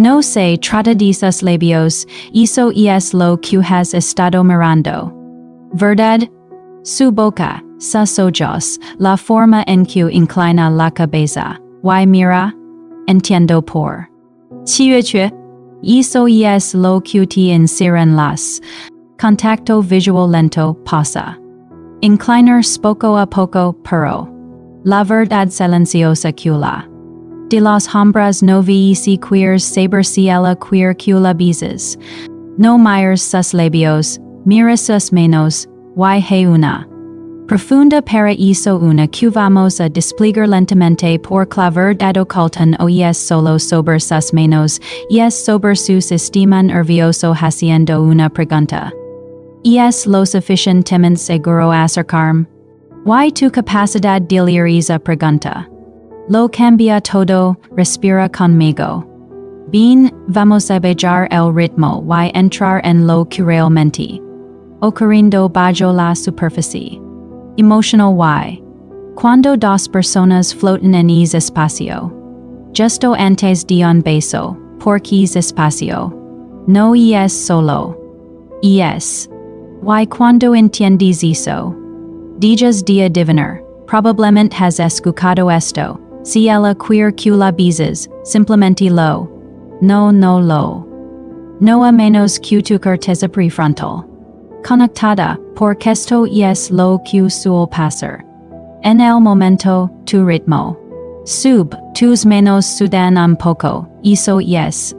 No se trata de sus labios, eso es lo que has estado mirando. ¿Verdad? Su boca, sus ojos, la forma en que inclina la cabeza. ¿Y mira? Entiendo por. 7月 eso es lo que te encierran las. Contacto visual lento pasa. Inclinar poco a poco, pero. La verdad silenciosa que la. De los hombres no vi si queers saber si ella queer que la beses. No mires sus labios, mira sus manos, y hay una. Profunda para eso una que vamos a desplegar lentamente por la verdad ocultan o es solo sobre sus manos, es sobre su sistema nervioso haciendo una pregunta. Es lo suficientemente seguro acercarme. Y tu capacidad de leer esa pregunta. Lo cambia todo, respira conmigo. Bien, vamos a bajar el ritmo y entrar en lo que realmente. Ocurriendo bajo la superficie. Emotional y. Cuando dos personas flotan en ese espacio. Justo antes de un beso, porque ese espacio. No es solo. Es. Y cuando entiendes eso. Dejas de adivinar, probablemente has escuchado esto. Si ella queer que la beses, simplemente lo. No lo. No a menos que tu corteza prefrontal. Conectada, porque esto es lo que suele pasar. En el momento, tu ritmo. Tus manos sudan un poco, eso es.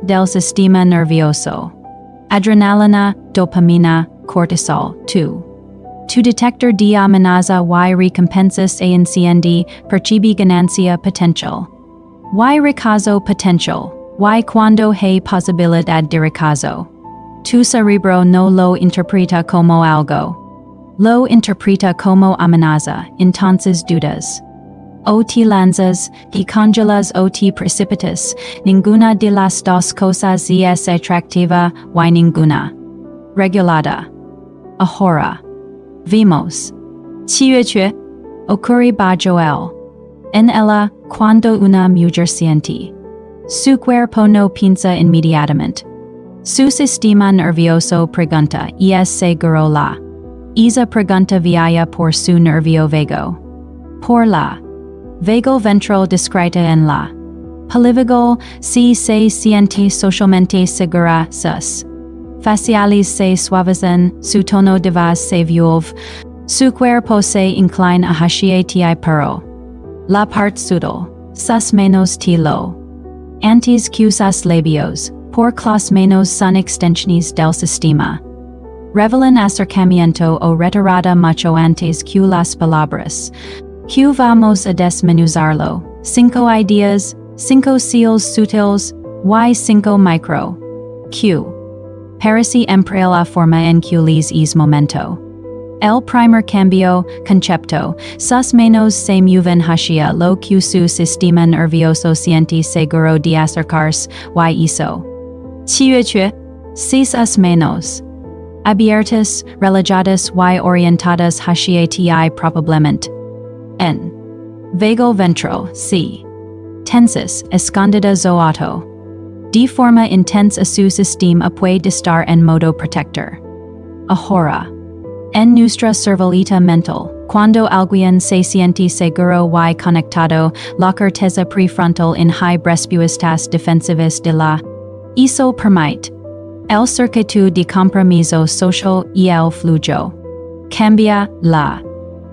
Del sistema nervioso. Adrenalina, dopamina, cortisol, Tu detector de amenaza y recompensas e enciende, percibe ganancia potencial. Y recazo potencial, y cuando hay posibilidad de recazo. Tu cerebro no lo interpreta como algo. Lo interpreta como amenaza, entonces dudas. O te lanzas, te congelas o te precipitas, ninguna de las dos cosas es atractiva, y ninguna. Regulada. Ahora. Vimos. 7月 ocurre bajo él. En ella, cuando una mujer siente. Su cuerpo no piensa inmediatamente. Su sistema nervioso pregunta es seguro la. Esa pregunta vaya por su nervio vago. Por la. Vago ventral descrita en la. Polivagal, si se siente socialmente segura sus. Faciales se suavizan, su tono de voz se vuelve, su cuerpo se inclina hacia ti pero. La parte sutil, sus manos te lo. Antes que sus labios, por las manos son extensiones del sistema. Revelan acercamiento o retirada mucho antes que las palabras. Que vamos a desmenuzarlo. 5 ideas, 5 seals sutiles, y 5 micro. Q. Parece emplear la forma en que les es momento. El primer cambio, concepto, sus manos se mueven hacia lo que su sistema nervioso siente seguro de acercarse, y eso. 7月 si sus manos. Abiertas, relajadas y orientadas hacia ti probablemente. N. Vago ventral, si. Tensas, escondidas o auto. De forma intensa su sistema puede estar en modo protector. Ahora. En nuestra cervelita mental, cuando alguien se siente seguro y conectado, la corteza prefrontal en high respuestas defensivas de la. Eso permite. El circuito de compromiso social y el flujo. Cambia la.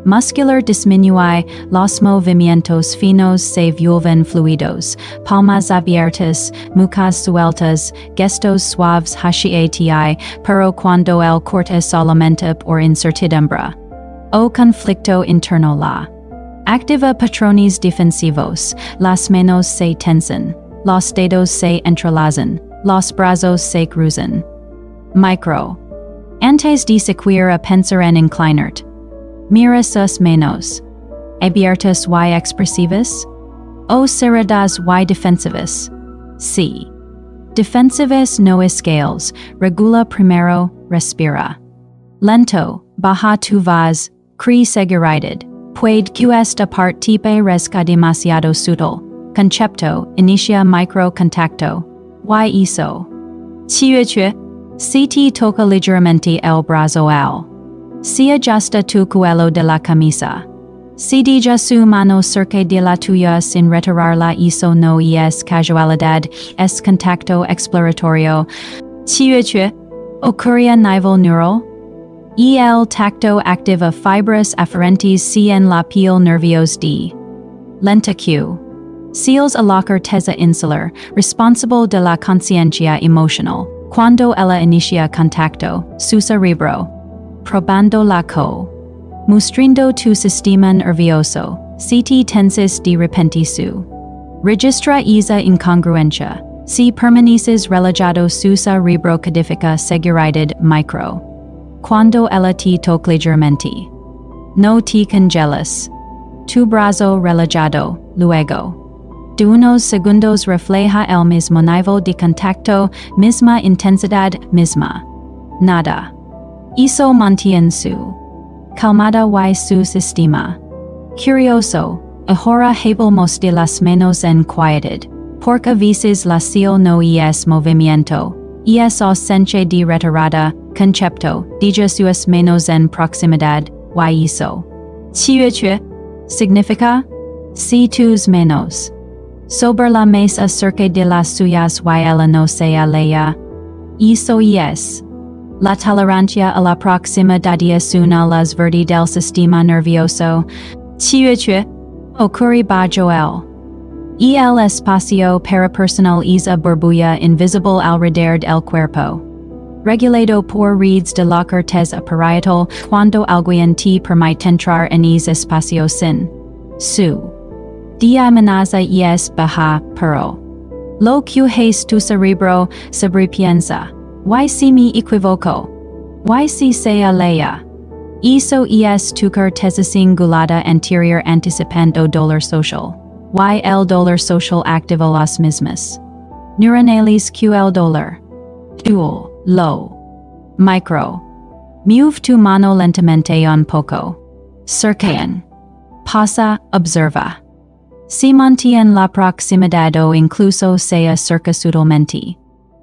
Muscular disminuye, los movimientos finos se vuelven fluidos, palmas abiertas, mucas sueltas, gestos suaves hacia ti, pero cuando el corte solamente por incertidumbre. O conflicto interno la. Activa patrones defensivos, las manos se tensan, los dedos se entrelazan, los brazos se cruzan. Micro. Antes de sequir a pensar en inclinarte. Mira sus manos. Abiertas y expresivas? O cerradas y defensivas? Sí. Defensivas no escales, regula primero, respira. Lento, baja tu voz, cree seguridad. Puede que esta parte parezca demasiado sutil. Concepto, inicia micro contacto. Y hizo. 7月 Si toca ligeramente el brazo al. Si ajusta tu cuello de la camisa. Si deja su mano cerca de la tuya sin retirarla eso no es casualidad, es contacto exploratorio. 7月 Ocurre a nivel neural. El tacto activa fibras aferentes si en la piel nervios de lenta Q. Seals a la corteza insular, responsable de la conciencia emocional. Cuando ella inicia contacto, su cerebro. Probando la co. Mostrando tu sistema nervioso, si te tenses de repente su. Registra esa incongruencia. Si permaneces relajado su cerebro codifica seguridad micro. Cuando ella te toca ligeramente. No te congelas. Tu brazo relajado, luego. De unos segundos refleja el mismo nivel de contacto, misma intensidad, misma. Nada. Eso mantiene su. Calmada y su sistema. Curioso, ahora hablamos de las manos en quietud. Porque a veces la cielo no es movimiento. Es ausencia de retirada, concepto, de sus manos en proximidad, y eso. 7月 significa, si tus manos. Sobre la mesa cerca de las suyas y ella no se alea. Eso es. La tolerancia a la proximidad es una las verdes del sistema nervioso. 7月 ocurre bajo el espacio parapersonal es a burbuja invisible alrededor del cuerpo. Regulado por redes de la corteza parietal cuando alguien te permite entrar en ese espacio sin su. De amenaza es baja, pero lo que es tu cerebro sobrepiensa. Y si me equivoco. Y si se alea. Eso es tu corteza cingulada anterior anticipando dolor social. Y el dolor social activa las mismas neuronales que el dolor. Dual, low. Micro. Move tu mano lentamente un poco. Cercan. Pasa, observa. Si mantiene la proximidad o incluso sea cerca sutilmente.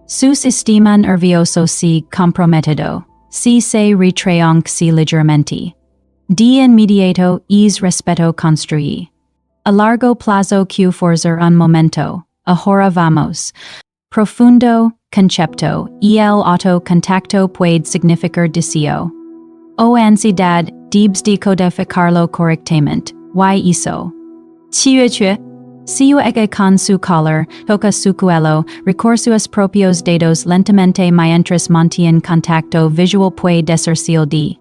Su sistema nervioso se comprometido. Si se retrae aunque sea ligeramente. De inmediato es respeto construye. A largo plazo que forza un momento. Ahora vamos. Profundo, concepto, el autocontacto puede significar deseo. O ansiedad, debes decodificarlo correctamente. Y eso. 7月 sigue con su collar, toca su cuello, recorre sus propios dedos lentamente mientras mantiene contacto visual puede decirse de.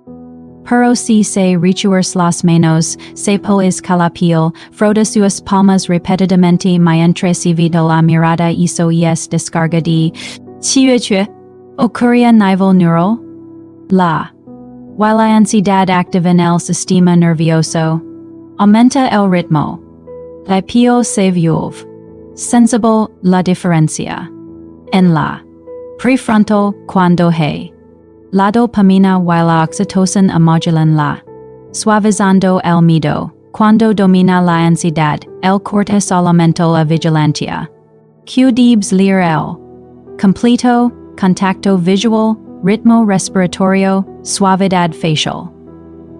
Pero si se rechuers las manos, se pose la piel, frota sus palmas repetidamente mientras evita la mirada eso es descarga de. 7月 ocurre a nivel neural. La ansiedad activa en el sistema nervioso. Aumenta el ritmo. La piel se vuelve sensible, la diferencia. En la prefrontal, cuando la dopamina y la oxitocina modulan la suavizando el miedo, cuando domina la ansiedad, el cortisol aumenta la vigilancia. Q debes leer el completo, contacto visual, ritmo respiratorio, suavidad facial.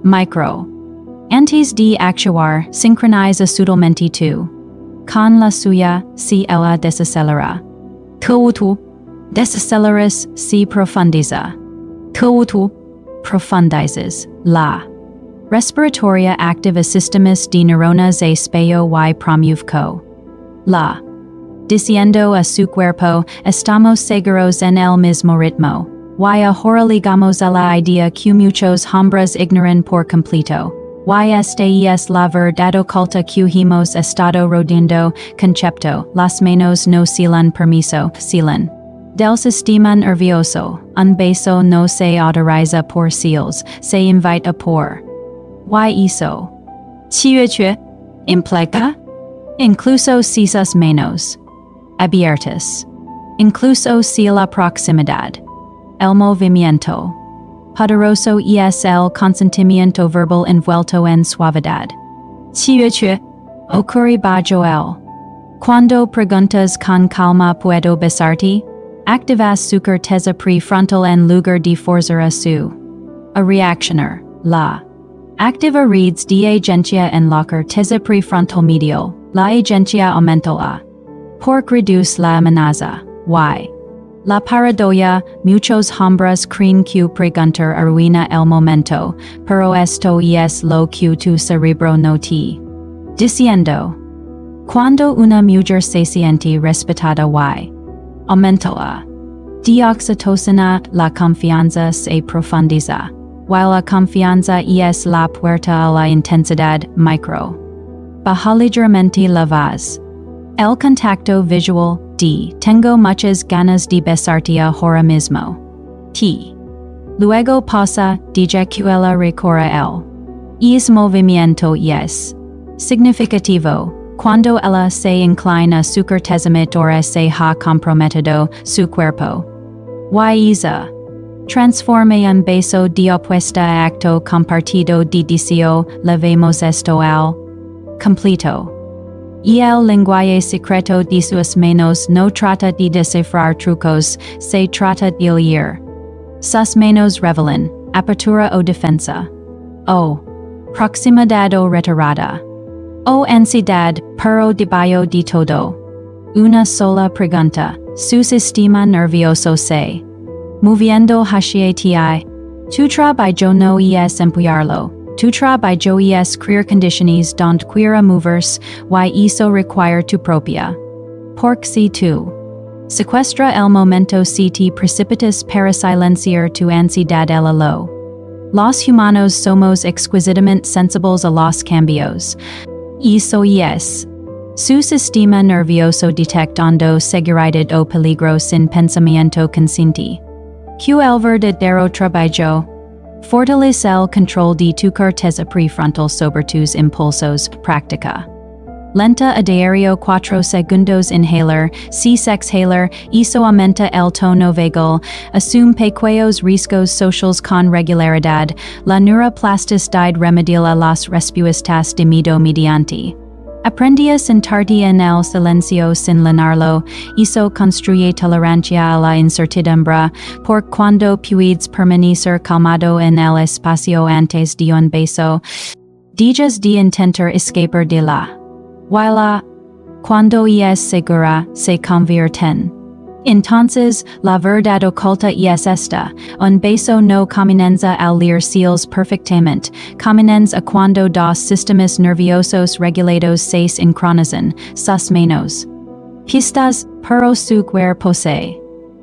Micro. Antes de actuar, sincroniza sutilmente tu. Con la suya, si ella desacelera. Tu desaceleras, si profundiza. Tu profundizes, la. Respiratoria activa sistemas de neuronas e espejo y promuevo. La. Diciendo a su cuerpo, estamos seguros en el mismo ritmo. Y ahora ligamos a la idea que muchos hombres ignoran por completo. Y esta es la verdad oculta que hemos estado rodeando, concepto, las manos no silan permiso, silan. Del sistema nervioso, un beso no se autoriza por seals, se invita por. Y eso. 7月 implica. Incluso si sus manos. Abiertas. Incluso si la proximidad. El movimiento. Poderoso es el consentimiento verbal envuelto en suavidad. 7月 ocurre bajo el Cuando preguntas con calma puedo besarte? Activas su corteza prefrontal en lugar de forzar a su. A reactioner, la. Activa reads de agencia en la corteza prefrontal medial, la agencia aumentará. Por reduce la amenaza, y. La paradoja, muchos hombres creen que preguntar arruina el momento, pero esto es lo que tu cerebro no te. Diciendo. Cuando una mujer se siente respetada y. Aumentará. De oxitocina, la confianza se profundiza. While la confianza es la puerta a la intensidad micro. Baja ligeramente la voz. El contacto visual, d. Tengo muchas ganas de besarte ahora mismo. T. Luego pasa, de que ella recorre el. Es movimiento es. Significativo. Cuando ella se inclina su corteza motora se ha comprometido su cuerpo. Y esa. Transforme un beso de opuesta a acto compartido de deseo, le vemos esto al. Completo. Y el lenguaje secreto de sus manos no trata de descifrar trucos, se trata de oír. Sus manos revelan, apertura o defensa. O. Proximidad o retirada. O ansiedad, pero debajo de todo. Una sola pregunta, su sistema nervioso se. Moviendo hacia ti. Tu trabajo no es emplearlo. Tu trabajo es crear condiciones donde quiera moverse, y eso require tu propia. Porque si tú secuestra el momento si te precipitas para silenciar tu ansiedad el lo. Los humanos somos exquisitamente sensibles a los cambios. Eso es. Su sistema nervioso detectando seguridad o peligro sin pensamiento consciente. Que el verdadero trabajo. Fortalece el control de tu corteza prefrontal sobre tus impulsos, práctica. Lenta a diario 4 segundos inhalar, 6 exhalar, eso aumenta el tono vagal, asume pequeños riesgos sociales con regularidad, la neuroplasticidad remedial a las respuestas de miedo mediante. Aprende a sentarte en el silencio sin llenarlo, eso construye tolerancia a la incertidumbre, por cuando puedes permanecer calmado en el espacio antes de un beso, dejas de intentar escapar de la. While cuando es segura, se convierten. Entonces, la verdad oculta es esta, un beso no comienza al leer seals perfectamente, comienza cuando dos sistemas nerviosos regulados se sincronizan, sus manos. Pistas, pero su cuerpo se.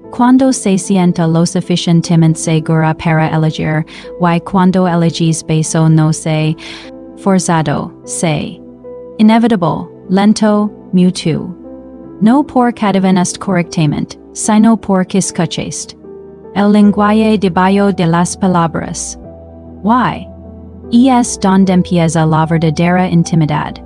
Cuando se sienta lo suficientemente segura para elegir, y cuando eliges beso no se. Forzado, se. Inevitable, lento, mutuo. No por cadavernast correctamente, sino porque escuchaste. El lenguaje debajo de las palabras. Y. Es donde empieza la verdadera intimidad.